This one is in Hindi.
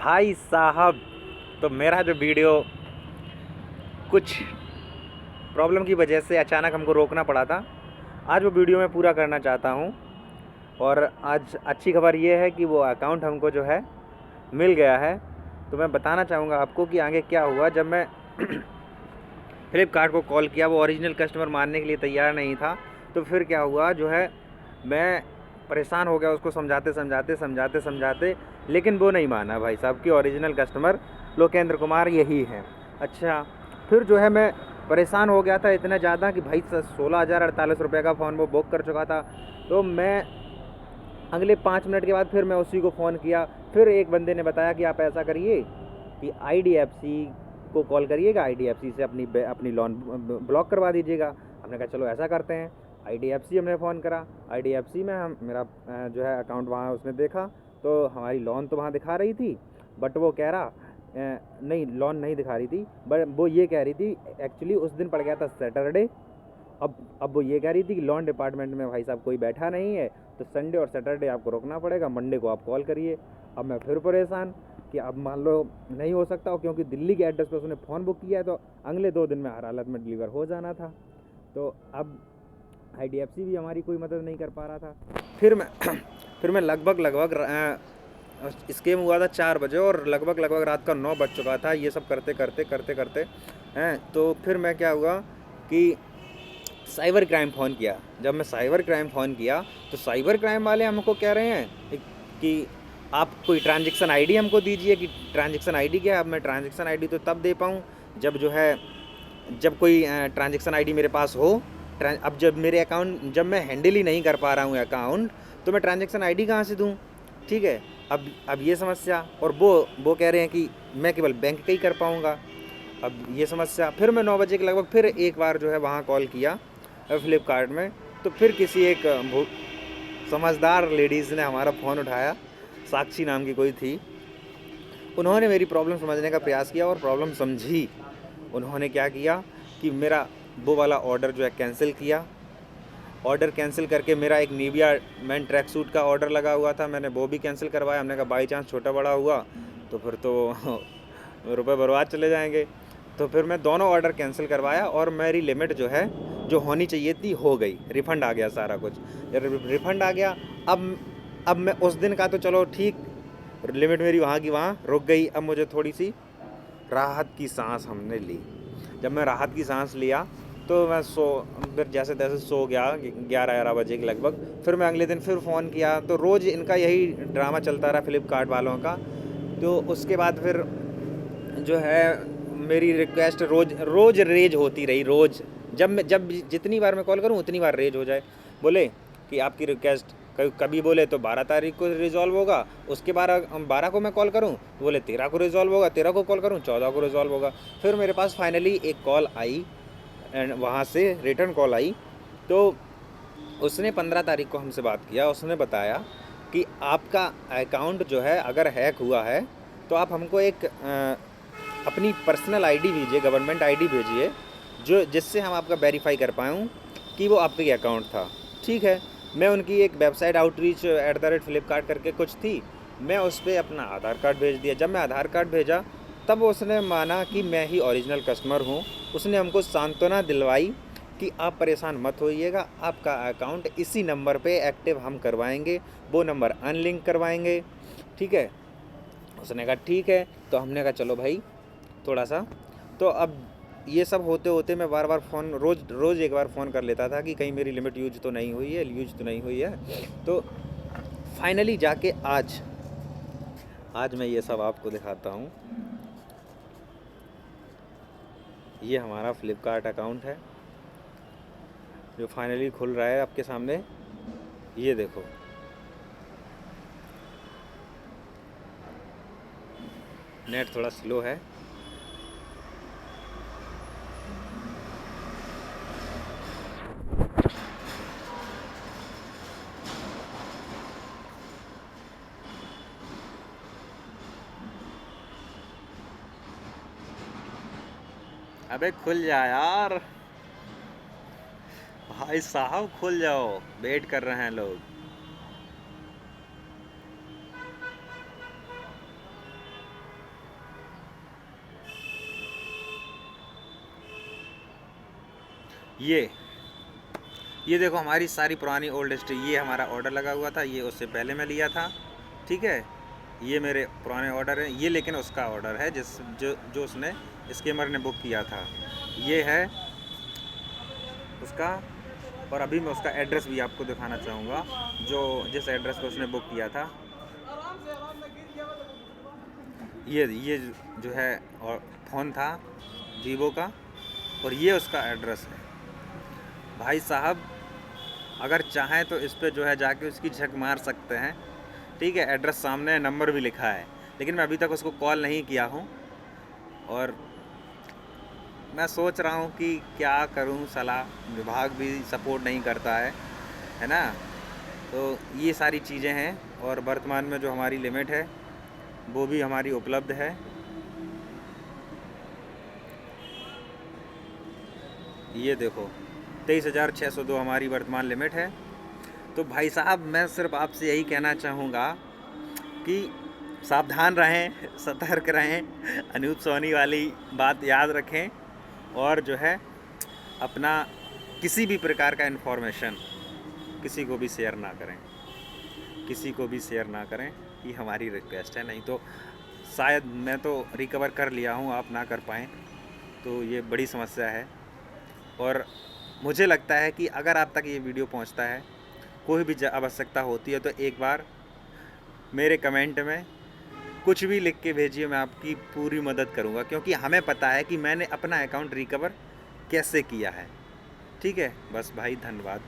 भाई साहब, तो मेरा जो वीडियो कुछ प्रॉब्लम की वजह से अचानक हमको रोकना पड़ा था, आज वो वीडियो मैं पूरा करना चाहता हूँ। और आज अच्छी खबर ये है कि वो अकाउंट हमको जो है मिल गया है। तो मैं बताना चाहूँगा आपको कि आगे क्या हुआ। जब मैं फ्लिपकार्ट को कॉल किया, वो ओरिजिनल कस्टमर मानने के लिए तैयार नहीं था। तो फिर क्या हुआ जो है, मैं परेशान हो गया उसको समझाते, लेकिन वो नहीं माना भाई साहब कि ओरिजिनल कस्टमर लोकेंद्र कुमार यही है। अच्छा, फिर जो है मैं परेशान हो गया था इतना ज़्यादा कि भाई 16,048 रुपये का फ़ोन वो बुक कर चुका था। तो मैं अगले 5 मिनट के बाद फिर मैं उसी को फ़ोन किया। फिर एक बंदे ने बताया कि आप ऐसा करिए कि IDFC को कॉल करिएगा, IDFC से अपनी लोन ब्लॉक करवा दीजिएगा। हमने कहा चलो ऐसा करते हैं। IDFC हमने फ़ोन करा, IDFC में हम मेरा जो है अकाउंट वहाँ उसने देखा तो हमारी लोन तो वहाँ दिखा रही थी, बट वो कह रहा नहीं, लोन नहीं दिखा रही थी, बट वो ये कह रही थी एक्चुअली उस दिन पड़ गया था सैटरडे। अब वो ये कह रही थी कि लोन डिपार्टमेंट में भाई साहब कोई बैठा नहीं है, तो संडे और सैटरडे आपको रुकना पड़ेगा, मंडे को आप कॉल करिए। अब मैं फिर परेशान कि अब मान लो नहीं हो सकता हो, क्योंकि दिल्ली के एड्रेस पे उसने फ़ोन बुक किया है, तो अगले 2 दिन में हर हालत में डिलीवर हो जाना था। तो अब IDFC भी हमारी कोई मदद नहीं कर पा रहा था। फिर मैं लगभग स्कैम हुआ था 4 बजे और लगभग रात का 9 बज चुका था। ये सब करते हैं, तो फिर मैं क्या हुआ कि साइबर क्राइम फ़ोन किया। जब मैं साइबर क्राइम फ़ोन किया तो साइबर क्राइम वाले हमको कह रहे हैं कि आप कोई ट्रांजैक्शन आईडी हमको दीजिए। कि ट्रांजैक्शन आईडी क्या है? अब मैं ट्रांजैक्शन आईडी तो तब दे पाऊँ जब कोई ट्रांजैक्शन आईडी मेरे पास हो। अब जब मैं हैंडल ही नहीं कर पा रहा हूँ अकाउंट, तो मैं ट्रांजैक्शन आईडी कहाँ से दूँ? ठीक है, अब ये समस्या। और वो कह रहे हैं कि मैं केवल बैंक का ही कर पाऊँगा। अब ये समस्या। फिर मैं 9 बजे के लगभग फिर एक बार जो है वहाँ कॉल किया फ्लिपकार्ट में। तो फिर किसी एक समझदार लेडीज़ ने हमारा फ़ोन उठाया, साक्षी नाम की कोई थी। उन्होंने मेरी प्रॉब्लम समझने का प्रयास किया और प्रॉब्लम समझी। उन्होंने क्या किया कि मेरा वो वाला ऑर्डर जो है कैंसिल किया। ऑर्डर कैंसिल करके मेरा एक निविया मैन ट्रैक सूट का ऑर्डर लगा हुआ था, मैंने वो भी कैंसिल करवाया। हमने कहा बाई चांस छोटा बड़ा हुआ तो फिर तो रुपए बर्बाद चले जाएंगे। तो फिर मैं दोनों ऑर्डर कैंसिल करवाया और मेरी लिमिट जो है, जो होनी चाहिए थी, हो गई। रिफ़ंड आ गया सारा कुछ। जब रिफ़ंड आ गया, अब मैं उस दिन का तो चलो ठीक, लिमिट मेरी वहाँ की वहाँ रुक गई। अब मुझे थोड़ी सी राहत की सांस हमने ली। जब मैं राहत की सांस लिया तो मैं फिर जैसे तैसे सो गया 11 बजे के लगभग। फिर मैं अगले दिन फिर फ़ोन किया, तो रोज़ इनका यही ड्रामा चलता रहा फ्लिपकार्ट वालों का। तो उसके बाद फिर जो है मेरी रिक्वेस्ट रोज़ रेज होती रही। रोज़ जब जितनी बार मैं कॉल करूं उतनी बार रेज हो जाए। बोले कि आपकी रिक्वेस्ट कभी बोले तो 12 तारीख को रिज़ॉल्व होगा, उसके 12 को मैं कॉल करूं तो बोले 13 को रिज़ॉल्व होगा, 13 को कॉल करूं 14 को रिज़ॉल्व होगा। फिर मेरे पास फाइनली एक कॉल आई एंड वहाँ से रिटर्न कॉल आई। तो उसने 15 तारीख को हमसे बात किया। उसने बताया कि आपका अकाउंट जो है अगर हैक हुआ है तो आप हमको एक अपनी पर्सनल आईडी भेजिए, गवर्नमेंट आईडी भेजिए, जिससे हम आपका वेरीफाई कर पाऊँ कि वो आपका अकाउंट था। ठीक है, मैं उनकी एक वेबसाइट आउटरीच @flipkart करके कुछ थी, मैं उस पर अपना आधार कार्ड भेज दिया। जब मैं आधार कार्ड भेजा तब उसने माना कि मैं ही ओरिजिनल कस्टमर हूँ। उसने हमको सांत्वना दिलवाई कि आप परेशान मत होइएगा, आपका अकाउंट इसी नंबर पे एक्टिव हम करवाएंगे, वो नंबर अनलिंक करवाएंगे। ठीक है, उसने कहा ठीक है। तो हमने कहा चलो भाई थोड़ा सा। तो अब ये सब होते होते मैं बार बार फ़ोन रोज़ एक बार फ़ोन कर लेता था कि कहीं मेरी लिमिट यूज तो नहीं हुई है। तो फाइनली जाके आज मैं ये सब आपको दिखाता हूँ। ये हमारा फ्लिपकार्ट अकाउंट है जो फाइनली खुल रहा है आपके सामने। ये देखो, नेट थोड़ा स्लो है। अबे खुल जा यार, भाई साहब खुल जाओ, वेट कर रहे हैं लोग। ये देखो हमारी सारी पुरानी ओल्ड हिस्ट्री। ये हमारा ऑर्डर लगा हुआ था, ये उससे पहले मैं लिया था, ठीक है। ये मेरे पुराने ऑर्डर हैं, ये लेकिन उसका ऑर्डर है जो उसने स्कैमर ने बुक किया था। ये है उसका। और अभी मैं उसका एड्रेस भी आपको दिखाना चाहूँगा, जिस एड्रेस पर उसने बुक किया था। ये जो है और फ़ोन था वीवो का, और ये उसका एड्रेस है। भाई साहब अगर चाहें तो इस पे जो है जाके उसकी झक मार सकते हैं, ठीक है। एड्रेस सामने है, नंबर भी लिखा है, लेकिन मैं अभी तक उसको कॉल नहीं किया हूँ। और मैं सोच रहा हूँ कि क्या करूँ, सलाह विभाग भी सपोर्ट नहीं करता है ना। तो ये सारी चीज़ें हैं, और वर्तमान में जो हमारी लिमिट है वो भी हमारी उपलब्ध है। ये देखो 23,602 हमारी वर्तमान लिमिट है। तो भाई साहब मैं सिर्फ आपसे यही कहना चाहूँगा कि सावधान रहें, सतर्क रहें, अनूप सोनी वाली बात याद रखें, और जो है अपना किसी भी प्रकार का इन्फॉर्मेशन किसी को भी शेयर ना करें, किसी को भी शेयर ना करें, ये हमारी रिक्वेस्ट है। नहीं तो शायद मैं तो रिकवर कर लिया हूँ, आप ना कर पाएँ, तो ये बड़ी समस्या है। और मुझे लगता है कि अगर आप तक ये वीडियो पहुँचता है, कोई भी आवश्यकता होती है, तो एक बार मेरे कमेंट में कुछ भी लिख के भेजिए, मैं आपकी पूरी मदद करूँगा, क्योंकि हमें पता है कि मैंने अपना अकाउंट रिकवर कैसे किया है, ठीक है। बस भाई धन्यवाद।